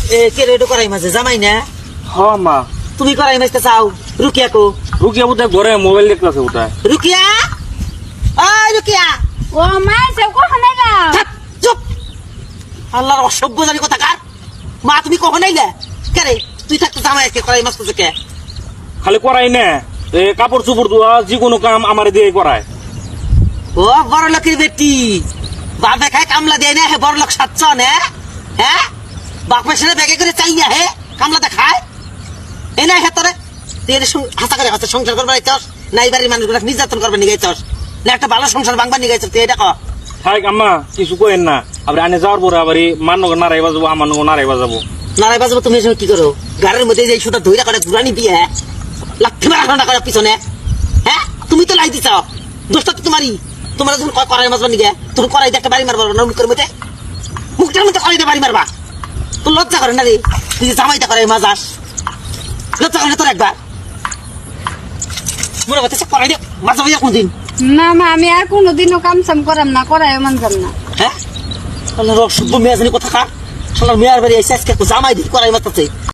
কে redo করাই মাঝে জামাই না? হ্যাঁ মা। তুমি করাই মাঝতে চাও? রুকিয়া কো? রুকিয়া বোধ ঘরে মোবাইল দেখতেছে ওটায়। রুকিয়া, ওই রুকিয়া। ও মা সে কখন আইলা? থাক, চুপ। আল্লাহর অসভ্য জানি কথা কার। মা তুমি কখন আইলা? কে রে তুই থাকতে জামাই কে করাই মাঝতে কে? খালি করাই না, কাপড় চোপড় ধোয়া যে কোনো কাম আমারে দিয়ে করায়। ও বড় লোকের বেটি, বাপে খায় কামলা দেয় না, হে বড় লোক সাচ্ছ না? হ্যাঁ, বাপের সাথে ব্যাগে করে চাই না, হে কামলা দেখায় এ না? হে তোরে তুই হাসা করে হাতে সংসার করবার চাস না? এই বাড়ির মানুষগুলো নির্যাতন করবার নিয়ে চাস না? একটা ভালো সংসার ভাঙবার নিয়ে তুই এটা কর। থাক আম্মা কিছু কইেন না, আবার আনে যাওয়ার পরে আবার মান নগর নারাই বাজাবো, আমার নগর নারাই বাজাবো। নারাই বাজাবো তুমি এসে কি করো? গাড়ির মধ্যে যে সুতা ধৈরা করে ঘুরানি দিয়ে লাঠি মারা ঘন্টা করে পিছনে। হ্যাঁ তুমি তো লাই দিছ, দোষটা তো তোমারই। তোমার যখন করাই মারবার নিয়ে তুমি করাই একটা বাড়ি মারবা না? মুখের মধ্যে মুখটার মধ্যে করাই বাড়ি মারবা? তোর লজ্জা করে না রে? তুই যে জামাইটা করে মাজাস, লজ্জা করে তোর একবার? মনে করতেছে করাই দে মাঝে মাঝে কোনদিন। না মা আমি আর কোনোদিনও কাম সাম করাম না, করাই মান যাম না। হ্যাঁ আল্লাহর অসভ্য মেয়ে জানি কথা কার। শালার মেয়ের বাড়ি এসে আজকে জামাই দিই করাই মারতেছে।